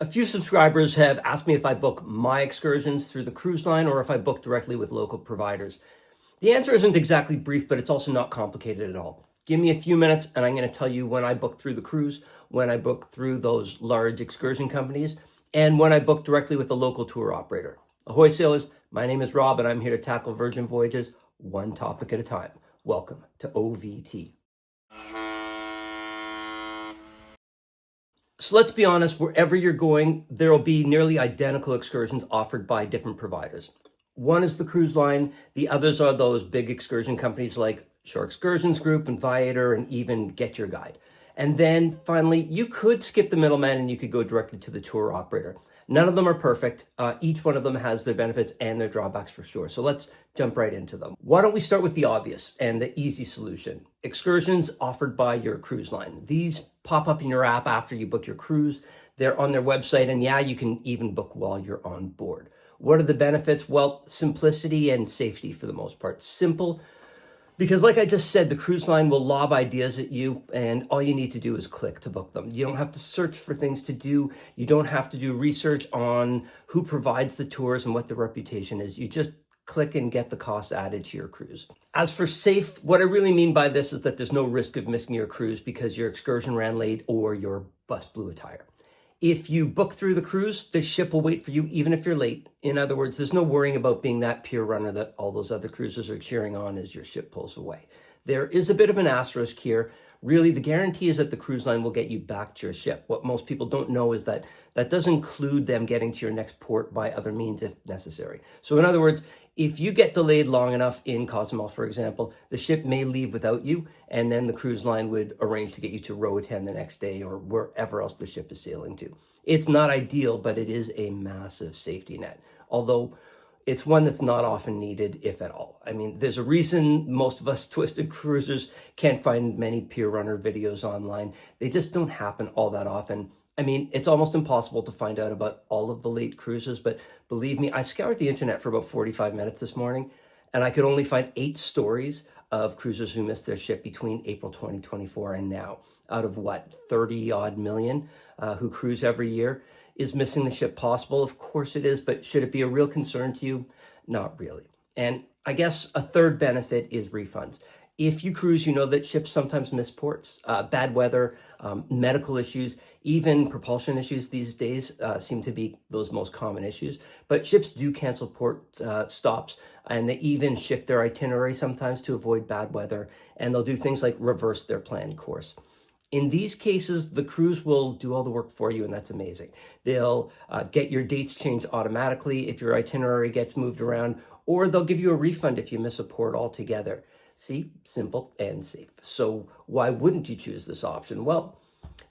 A few subscribers have asked me if I book my excursions through the cruise line or if I book directly with local providers. The answer isn't exactly brief, but it's also not complicated at all. Give me a few minutes and I'm going to tell you when I book through the cruise, when I book through those large excursion companies, and when I book directly with a local tour operator. Ahoy sailors, my name is Rob and I'm here to tackle Virgin Voyages one topic at a time. Welcome to OVT. So let's be honest, wherever you're going, there will be nearly identical excursions offered by different providers. One is the cruise line, the others are those big excursion companies like Shore Excursions Group and Viator and even Get Your Guide. And then finally, you could skip the middleman and you could go directly to the tour operator. None of them are perfect. Each one of them has their benefits and their drawbacks for sure. So let's jump right into them. Why don't we start with the obvious and the easy solution? Excursions offered by your cruise line. These pop up in your app after you book your cruise. They're on their website, and yeah, you can even book while you're on board. What are the benefits? Well, simplicity and safety for the most part. Simple, because like I just said, the cruise line will lob ideas at you and all you need to do is click to book them. You don't have to search for things to do. You don't have to do research on who provides the tours and what the reputation is. You just click and get the cost added to your cruise. As for safe, what I really mean by this is that there's no risk of missing your cruise because your excursion ran late or your bus blew a tire. If you book through the cruise, the ship will wait for you even if you're late. In other words, there's no worrying about being that pier runner that all those other cruisers are cheering on as your ship pulls away. There is a bit of an asterisk here. Really, the guarantee is that the cruise line will get you back to your ship. What most people don't know is that that does include them getting to your next port by other means if necessary. So in other words, if you get delayed long enough in Cozumel, for example, the ship may leave without you, and then the cruise line would arrange to get you to Roatan the next day or wherever else the ship is sailing to. It's not ideal, but it is a massive safety net, although it's one that's not often needed, if at all. I mean, there's a reason most of us twisted cruisers can't find many pier runner videos online. They just don't happen all that often. I mean, it's almost impossible to find out about all of the late cruises, but believe me, I scoured the internet for about 45 minutes this morning, and I could only find 8 stories of cruisers who missed their ship between April 2024 and now. Out of what, 30 odd million who cruise every year. Is missing the ship possible? Of course it is, but should it be a real concern to you? Not really. And I guess a third benefit is refunds. If you cruise, you know that ships sometimes miss ports. Bad weather, medical issues, even propulsion issues these days seem to be those most common issues. But ships do cancel port stops, and they even shift their itinerary sometimes to avoid bad weather. And they'll do things like reverse their planned course. In these cases, the cruise will do all the work for you, and that's amazing. They'll get your dates changed automatically if your itinerary gets moved around, or they'll give you a refund if you miss a port altogether. See, simple and safe. So why wouldn't you choose this option? Well,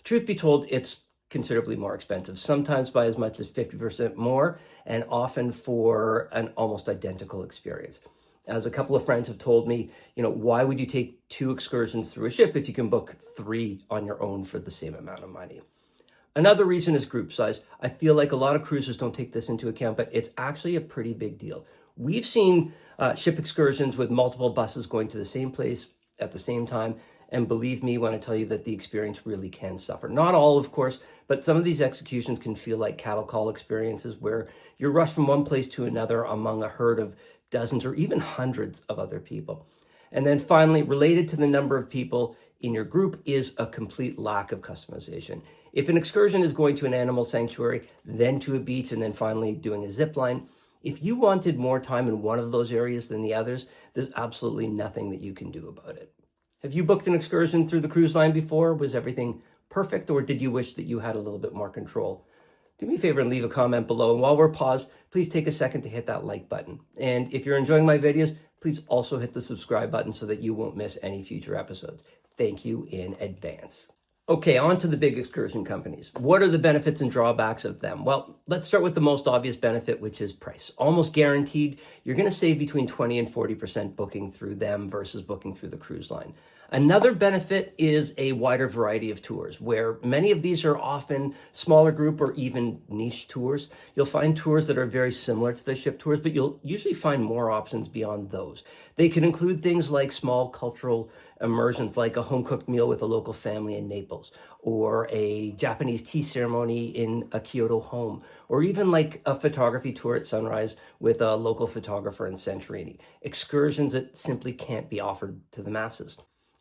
truth be told, it's considerably more expensive, sometimes by as much as 50% more, and often for an almost identical experience. As a couple of friends have told me, why would you take 2 excursions through a ship if you can book 3 on your own for the same amount of money? Another reason is group size. I feel like a lot of cruisers don't take this into account, but it's actually a pretty big deal. We've seen ship excursions with multiple buses going to the same place at the same time, and believe me when I tell you that the experience really can suffer. Not all, of course, but some of these executions can feel like cattle call experiences where you're rushed from one place to another among a herd of dozens or even hundreds of other people. And then finally, related to the number of people in your group is a complete lack of customization. If an excursion is going to an animal sanctuary, then to a beach, and then finally doing a zip line, if you wanted more time in one of those areas than the others, there's absolutely nothing that you can do about it. Have you booked an excursion through the cruise line before? Was everything perfect, or did you wish that you had a little bit more control? Do me a favor and leave a comment below. And while we're paused, please take a second to hit that like button. And if you're enjoying my videos, please also hit the subscribe button so that you won't miss any future episodes. Thank you in advance. Okay, on to the big excursion companies. What are the benefits and drawbacks of them? Well, let's start with the most obvious benefit, which is price. Almost guaranteed, you're going to save between 20 and 40% booking through them versus booking through the cruise line. Another benefit is a wider variety of tours, where many of these are often smaller group or even niche tours. You'll find tours that are very similar to the ship tours, but you'll usually find more options beyond those. They can include things like small cultural immersions like a home-cooked meal with a local family in Naples, or a Japanese tea ceremony in a Kyoto home, or even like a photography tour at sunrise with a local photographer in Santorini. Excursions that simply can't be offered to the masses.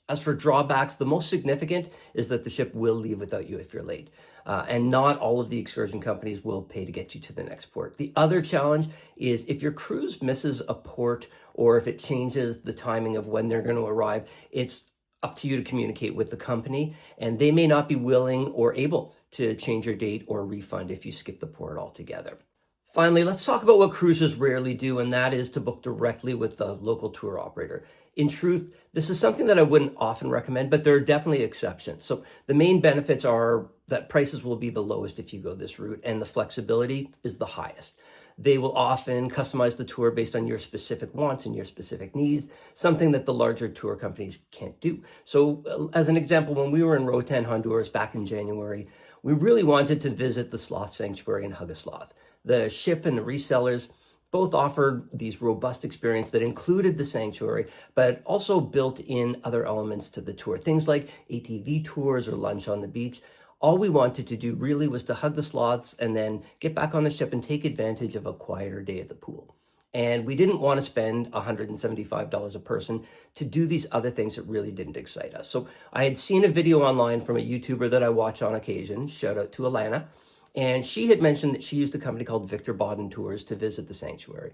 As for drawbacks, the most significant is that the ship will leave without you if you're late. And not all of the excursion companies will pay to get you to the next port. The other challenge is if your cruise misses a port or if it changes the timing of when they're going to arrive, it's up to you to communicate with the company, and they may not be willing or able to change your date or refund if you skip the port altogether. Finally, let's talk about what cruisers rarely do, and that is to book directly with the local tour operator. In truth, this is something that I wouldn't often recommend, but there are definitely exceptions. So the main benefits are that prices will be the lowest if you go this route, and the flexibility is the highest. They will often customize the tour based on your specific wants and your specific needs, something that the larger tour companies can't do. So as an example, when we were in Roatan, Honduras back in January, we really wanted to visit the sloth sanctuary and hug a sloth. The ship and the resellers both offered these robust experiences that included the sanctuary, but also built in other elements to the tour. Things like ATV tours or lunch on the beach. All we wanted to do really was to hug the sloths and then get back on the ship and take advantage of a quieter day at the pool. And we didn't want to spend $175 a person to do these other things that really didn't excite us. So I had seen a video online from a YouTuber that I watch on occasion, shout out to Alana, and she had mentioned that she used a company called Victor Bodden Tours to visit the sanctuary,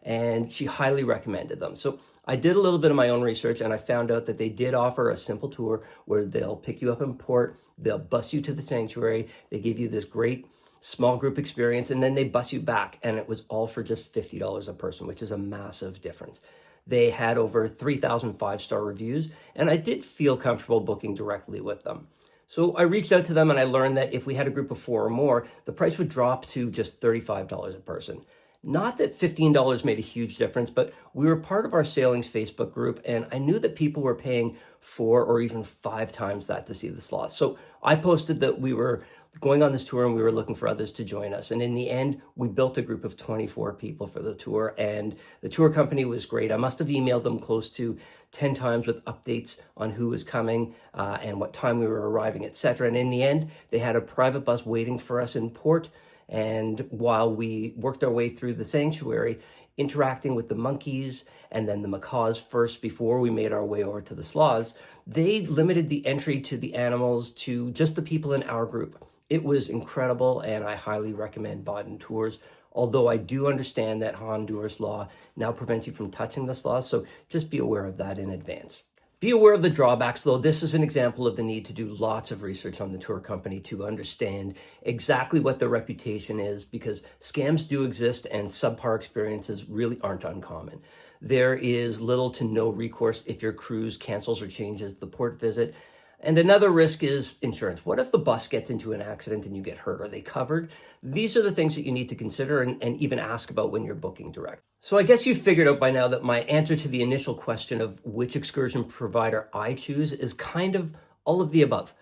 and she highly recommended them. So I did a little bit of my own research, and I found out that they did offer a simple tour where they'll pick you up in port, they'll bus you to the sanctuary, they give you this great small group experience, and then they bus you back, and it was all for just $50 a person, which is a massive difference. They had over 3,000 five-star reviews, and I did feel comfortable booking directly with them. So I reached out to them and I learned that if we had a group of 4 or more, the price would drop to just $35 a person. Not that $15 made a huge difference, but we were part of our sailings Facebook group, and I knew that people were paying 4 or even 5 times that to see the sloths. So I posted that we were going on this tour and we were looking for others to join us. And in the end, we built a group of 24 people for the tour, and the tour company was great. I must have emailed them close to 10 times with updates on who was coming and what time we were arriving, etc. And in the end, they had a private bus waiting for us in port. And while we worked our way through the sanctuary, interacting with the monkeys and then the macaws first before we made our way over to the sloths, they limited the entry to the animals to just the people in our group. It was incredible, and I highly recommend Bodden Tours, although I do understand that Honduras law now prevents you from touching the sloths, so just be aware of that in advance. Be aware of the drawbacks, though. This is an example of the need to do lots of research on the tour company to understand exactly what their reputation is, because scams do exist and subpar experiences really aren't uncommon. There is little to no recourse if your cruise cancels or changes the port visit. And another risk is insurance. What if the bus gets into an accident and you get hurt? Are they covered? These are the things that you need to consider and even ask about when you're booking direct. So I guess you've figured out by now that my answer to the initial question of which excursion provider I choose is kind of all of the above.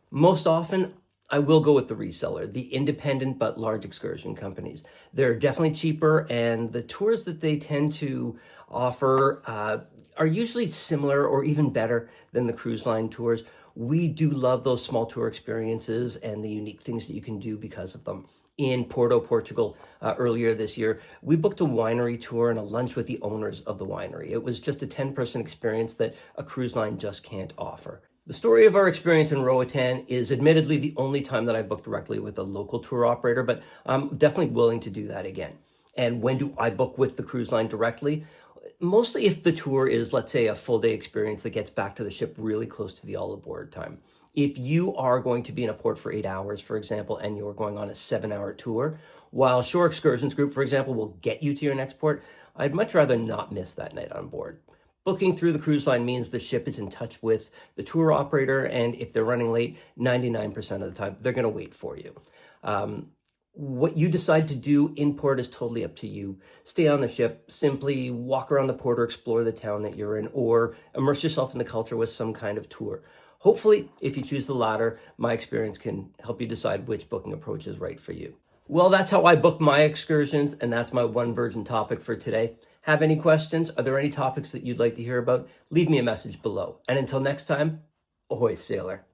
Most often, I will go with the reseller, the independent but large excursion companies. They're definitely cheaper, and the tours that they tend to offer are usually similar or even better than the cruise line tours. We do love those small tour experiences and the unique things that you can do because of them. In Porto, Portugal, earlier this year, we booked a winery tour and a lunch with the owners of the winery. It was just a 10-person experience that a cruise line just can't offer. The story of our experience in Roatan is admittedly the only time that I booked directly with a local tour operator, but I'm definitely willing to do that again. And when do I book with the cruise line directly? Mostly if the tour is, let's say, a full day experience that gets back to the ship really close to the all aboard time. If you are going to be in a port for 8 hours, for example, and you're going on a 7-hour tour, while Shore Excursions Group, for example, will get you to your next port, I'd much rather not miss that night on board. Booking through the cruise line means the ship is in touch with the tour operator, and if they're running late, 99% of the time, they're going to wait for you. What you decide to do in port is totally up to you. Stay on the ship, simply walk around the port or explore the town that you're in, or immerse yourself in the culture with some kind of tour. Hopefully, if you choose the latter, my experience can help you decide which booking approach is right for you. Well, that's how I book my excursions, and that's my one virgin topic for today. Have any questions? Are there any topics that you'd like to hear about? Leave me a message below. And until next time, ahoy, sailor.